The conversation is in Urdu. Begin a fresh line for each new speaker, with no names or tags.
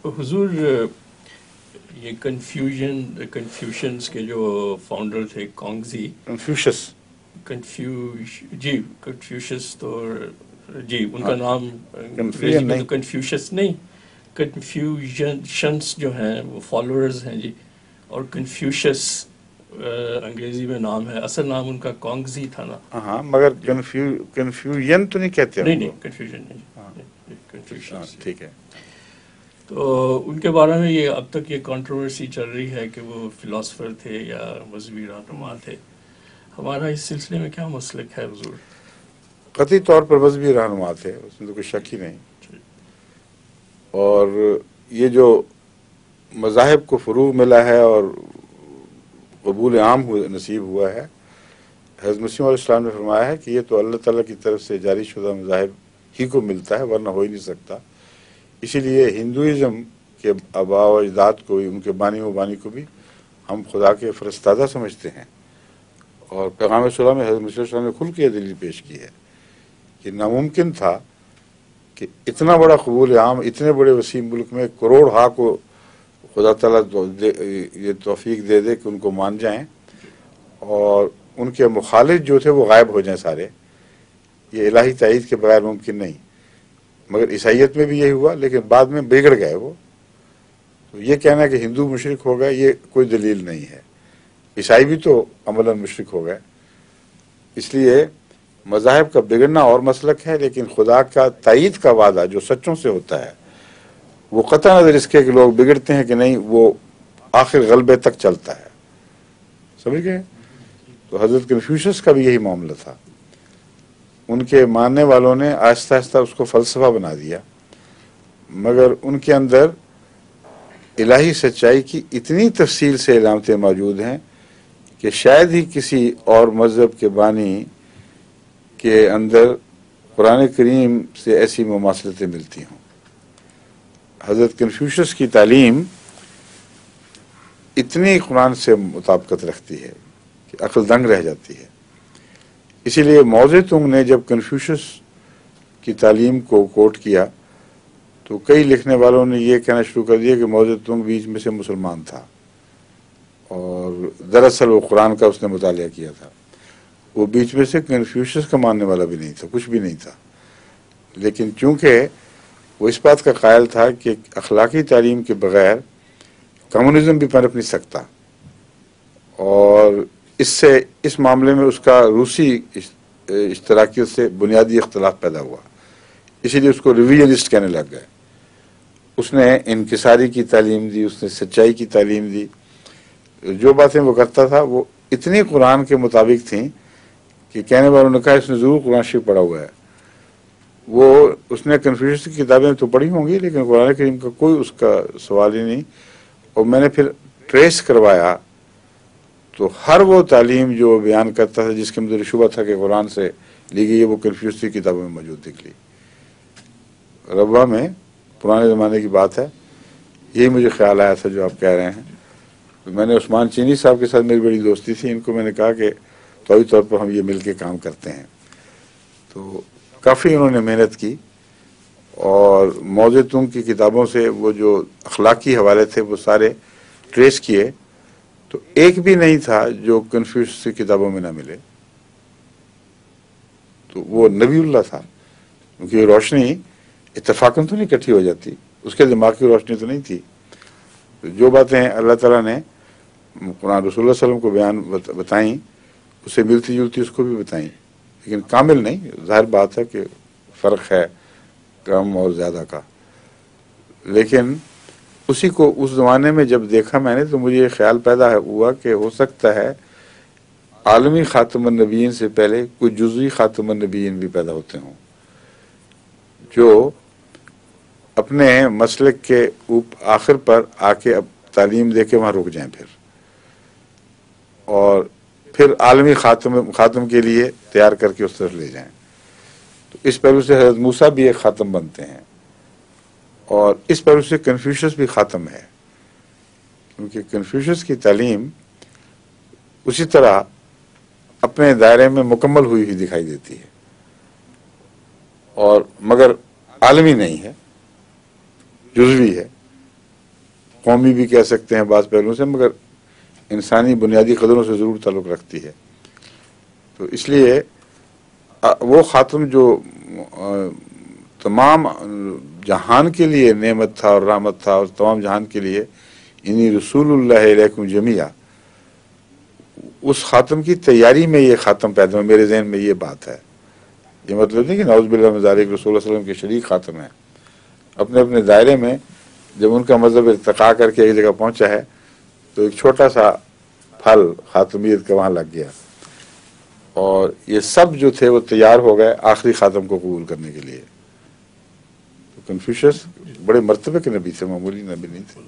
حضور یہ کنفیوشنس کے جو فاؤنڈر تھے کانگزی، کنفیوشس تو جی ان کا نام انگریزی میں تو کنفیوشس نہیں، کنفیوژنس جو ہیں وہ فالوورز ہیں جی، اور کنفیوشس انگریزی میں نام ہے، اصل نام ان کا کانگزی تھا نا.
ہاں مگر کنفیوژن تو نہیں کہتے
نہیں کنفیوژن نہیں، کنفیوشس
ٹھیک ہے.
تو ان کے بارے میں یہ اب تک یہ کنٹروورسی چل رہی ہے کہ وہ فلاسفر تھے یا مذہبی رہنما تھے. ہمارا اس سلسلے میں کیا مسلک ہے حضور؟
قطعی طور پر مذہبی رہنما تھے، اس میں تو کوئی شک ہی نہیں. اور یہ جو مذاہب کو فروغ ملا ہے اور قبول عام نصیب ہوا ہے، حضرت مسیح علیہ السلام نے فرمایا ہے کہ یہ تو اللہ تعالیٰ کی طرف سے جاری شدہ مذاہب ہی کو ملتا ہے، ورنہ ہو ہی نہیں سکتا. اسی لیے ہندوازم کے آباء و اجداد کو، ان کے بانی و بانی کو بھی ہم خدا کے فرستادہ سمجھتے ہیں. اور پیغام صلی اللہ میں حضرت مسیح علیہ السلام نے کھل کے یہ دلیل پیش کی ہے کہ ناممکن تھا کہ اتنا بڑا قبول عام اتنے بڑے وسیع ملک میں کروڑ ہا کو خدا تعالیٰ یہ توفیق دے دے کہ ان کو مان جائیں، اور ان کے مخالف جو تھے وہ غائب ہو جائیں سارے. یہ الہی تائید کے بغیر ممکن نہیں. مگر عیسائیت میں بھی یہی ہوا، لیکن بعد میں بگڑ گئے وہ. تو یہ کہنا کہ ہندو مشرک ہو گئے یہ کوئی دلیل نہیں ہے. عیسائی بھی تو عملاً مشرک ہو گئے. اس لیے مذاہب کا بگڑنا اور مسلک ہے، لیکن خدا کا تائید کا وعدہ جو سچوں سے ہوتا ہے وہ قطع نظر اس کے کہ لوگ بگڑتے ہیں کہ نہیں، وہ آخر غلبے تک چلتا ہے. سمجھ گئے؟ تو حضرت کنفیوشس کا بھی یہی معاملہ تھا. ان کے ماننے والوں نے آہستہ آہستہ اس کو فلسفہ بنا دیا، مگر ان کے اندر الہی سچائی کی اتنی تفصیل سے علامتیں موجود ہیں کہ شاید ہی کسی اور مذہب کے بانی کے اندر قرآن کریم سے ایسی مماثلتیں ملتی ہوں. حضرت کنفیوشس کی تعلیم اتنی قرآن سے مطابقت رکھتی ہے کہ عقل دنگ رہ جاتی ہے. اسی لیے موزے تنگ نے جب کنفیوشس کی تعلیم کو کوٹ کیا تو کئی لکھنے والوں نے یہ کہنا شروع کر دیا کہ موزے تنگ بیچ میں سے مسلمان تھا، اور دراصل وہ قرآن کا اس نے مطالعہ کیا تھا. وہ بیچ میں سے کنفیوشس کا ماننے والا بھی نہیں تھا، کچھ بھی نہیں تھا. لیکن چونکہ وہ اس بات کا قائل تھا کہ اخلاقی تعلیم کے بغیر کمیونزم بھی پنپ نہیں سکتا، اور اس معاملے میں اس کا روسی اشتراکیت سے بنیادی اختلاف پیدا ہوا. اسی لیے اس کو ریویژنسٹ کہنے لگ گئے. اس نے انکساری کی تعلیم دی، اس نے سچائی کی تعلیم دی. جو باتیں وہ کرتا تھا وہ اتنی قرآن کے مطابق تھیں کہ کہنے والوں نے کہا اس نے ضرور قرآن شریف پڑھا ہوا ہے. اس نے کنفیوشس کی کتابیں تو پڑھی ہوں گی، لیکن قرآن کریم کا کوئی اس کا سوال ہی نہیں. اور میں نے پھر ٹریس کروایا تو ہر وہ تعلیم جو بیان کرتا تھا جس کے مجھے شبہ تھا کہ قرآن سے لی گئی ہے، وہ کنفیوشس کی کتابوں میں موجود نکلی. ربوہ میں پرانے زمانے کی بات ہے، یہی مجھے خیال آیا تھا جو آپ کہہ رہے ہیں. تو میں نے عثمان چینی صاحب کے ساتھ میری بڑی دوستی تھی، ان کو میں نے کہا کہ طوری طور پر ہم یہ مل کے کام کرتے ہیں. تو کافی انہوں نے محنت کی، اور موزے تنگ کی کتابوں سے وہ جو اخلاقی حوالے تھے وہ سارے ٹریس کیے، تو ایک بھی نہیں تھا جو کنفیوشس کی کتابوں میں نہ ملے. تو وہ نبی اللہ تھا، کیونکہ روشنی اتفاقاً تو نہیں اکٹھی ہو جاتی، اس کے دماغ کی روشنی تو نہیں تھی. جو باتیں اللہ تعالیٰ نے قرآن رسول اللہ علیہ وسلم کو بتائیں، اس سے ملتی جلتی اس کو بھی بتائیں، لیکن کامل نہیں. ظاہر بات ہے کہ فرق ہے کم اور زیادہ کا. لیکن اسی کو اس زمانے میں جب دیکھا میں نے تو مجھے یہ خیال پیدا ہوا کہ ہو سکتا ہے عالمی خاتم النبیین سے پہلے کوئی جزوی خاتم النبیین بھی پیدا ہوتے ہوں جو اپنے مسلک کے آخر پر آ کے اب تعلیم دے کے وہاں رک جائیں، اور پھر عالمی خاتم کے لیے تیار کر کے اس طرف لے جائیں. تو اس پہلو سے حضرت موسیٰ بھی ایک خاتم بنتے ہیں، اور اس پہلو سے کنفیوشس بھی خاتم ہے، کیونکہ کنفیوشس کی تعلیم اسی طرح اپنے دائرے میں مکمل ہوئی دکھائی دیتی ہے، اور مگر عالمی نہیں ہے، جزوی ہے. قومی بھی کہہ سکتے ہیں بعض پہلوؤں سے، مگر انسانی بنیادی قدروں سے ضرور تعلق رکھتی ہے۔ تو اس لیے وہ خاتم جو تمام جہان کے لیے نعمت تھا اور رحمت تھا، اور تمام جہان کے لیے انی رسول اللہ علیکم جمیعا، اس خاتم کی تیاری میں یہ خاتم پیدا ہوا۔ میرے ذہن میں یہ بات ہے، یہ مطلب نہیں کہ نعوذ باللہ من ذالک رسول اللہ صلی اللہ علیہ وسلم کے شریک خاتم ہیں، اپنے اپنے دائرے میں جب ان کا مذہب ارتقا کر کے ایک جگہ پہنچا ہے تو ایک چھوٹا سا پھل خاتمیت کا وہاں لگ گیا، اور یہ سب جو تھے وہ تیار ہو گئے آخری خاتم کو قبول کرنے کے لیے۔ تو کنفیوشس بڑے مرتبے کے نبی تھے، معمولی نبی نہیں تھے۔